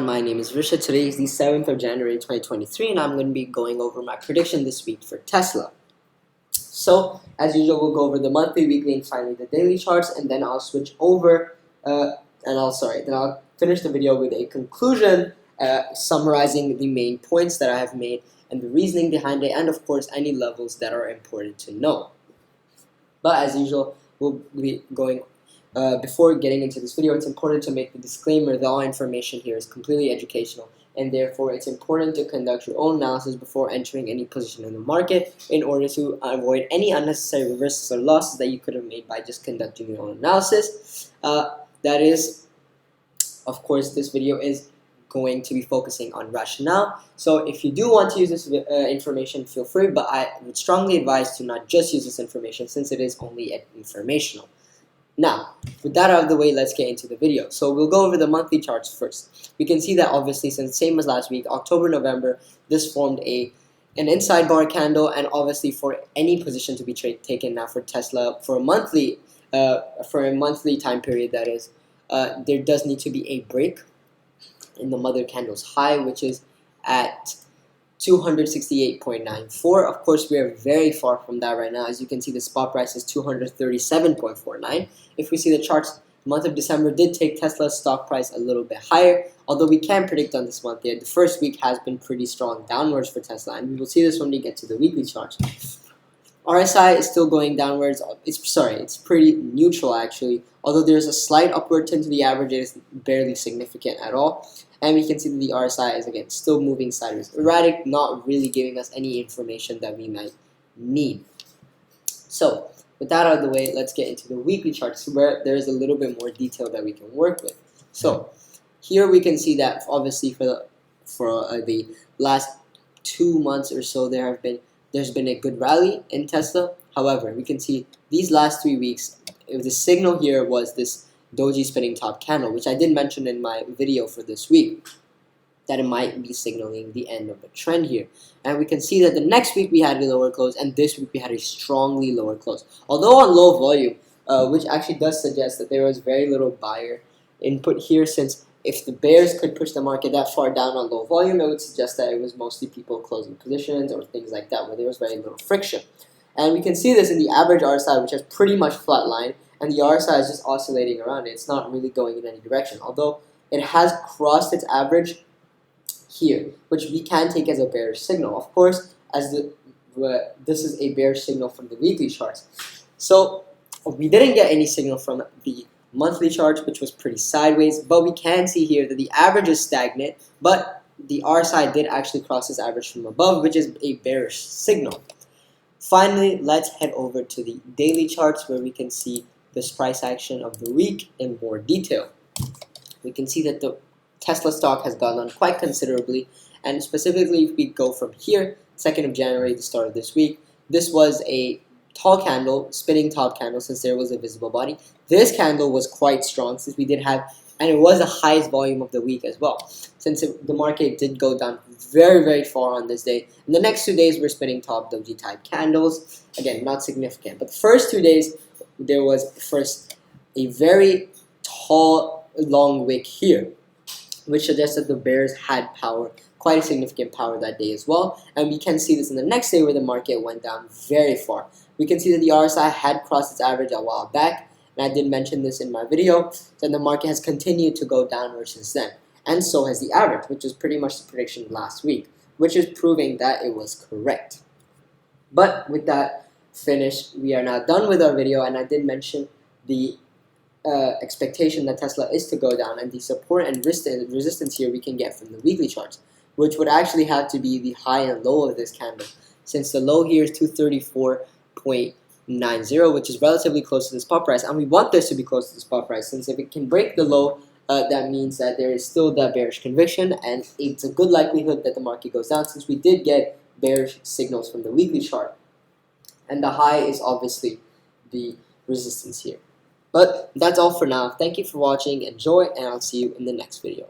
My name is Risha. Today is the 7th of January 2023 and I'm going to be going over my prediction this week for Tesla. So, as usual, we'll go over the monthly, weekly, and finally the daily charts, and then I'll switch over then I'll finish the video with a conclusion summarizing the main points that I have made and the reasoning behind it, and of course any levels that are important to know. But as usual, we'll be going before getting into this video, it's important to make the disclaimer that all information here is completely educational, and therefore it's important to conduct your own analysis before entering any position in the market in order to avoid any unnecessary risks or losses that you could have made by just conducting your own analysis. That is, of course, this video is going to be focusing on rationale. So if you do want to use this information, feel free, but I would strongly advise to not just use this information since it is only informational. Now, with that out of the way, let's get into the video. So we'll go over the monthly charts first. We can see that obviously, since same as last week, October, November, this formed an inside bar candle, and obviously for any position to be taken now for Tesla for a monthly time period, that is, there does need to be a break in the mother candle's high, which is at 268.94. Of course, we are very far from that right now. As you can see, the spot price is 237.49. If we see the charts, the month of December did take Tesla's stock price a little bit higher, although we can predict on this month here, the first week has been pretty strong downwards for Tesla, and we will see this when we get to the weekly charts. RSI is still going downwards. It's pretty neutral actually. Although there's a slight upward trend to the average, it is barely significant at all. And we can see that the RSI is again still moving sideways. Erratic, not really giving us any information that we might need. So, with that out of the way, let's get into the weekly charts where there is a little bit more detail that we can work with. So, here we can see that obviously for the last 2 months or so, there's been a good rally in Tesla. However, we can see these last 3 weeks, the signal here was this doji spinning top candle, which I did mention in my video for this week, that it might be signaling the end of a trend here. And we can see that the next week we had a lower close, and this week we had a strongly lower close. Although on low volume, which actually does suggest that there was very little buyer input here, since if the bears could push the market that far down on low volume, it would suggest that it was mostly people closing positions or things like that, where there was very little friction. And we can see this in the average RSI, which has pretty much flatlined, and the RSI is just oscillating around it. It's not really going in any direction, although it has crossed its average here, which we can take as a bearish signal. Of course, as this is a bearish signal from the weekly charts. So we didn't get any signal from the monthly charts, which was pretty sideways, but we can see here that the average is stagnant, but the RSI did actually cross this average from above, which is a bearish signal. Finally, let's head over to the daily charts where we can see this price action of the week in more detail. We can see that the Tesla stock has gone on quite considerably, and specifically if we go from here, 2nd of January, the start of this week, this was a tall candle, spinning top candle, since there was a visible body. This candle was quite strong since we did have, and it was the highest volume of the week as well, since the market did go down very, very far on this day. And the next 2 days were spinning top doji type candles. Again, not significant. But the first 2 days, there was first a very tall, long wick here, which suggests that the bears had power, quite a significant power that day as well. And we can see this in the next day where the market went down very far. We can see that the RSI had crossed its average a while back, and I did mention this in my video, that the market has continued to go downward since then. And so has the average, which is pretty much the prediction last week, which is proving that it was correct. But with that finished, we are now done with our video, and I did mention the expectation that Tesla is to go down, and the support and resistance here we can get from the weekly charts, which would actually have to be the high and low of this candle, since the low here is 234.90, which is relatively close to the spot price, and we want this to be close to the spot price, since if it can break the low, that means that there is still that bearish conviction, and it's a good likelihood that the market goes down, since we did get bearish signals from the weekly chart. And the high is obviously the resistance here. But that's all for now. Thank you for watching. Enjoy, and I'll see you in the next video.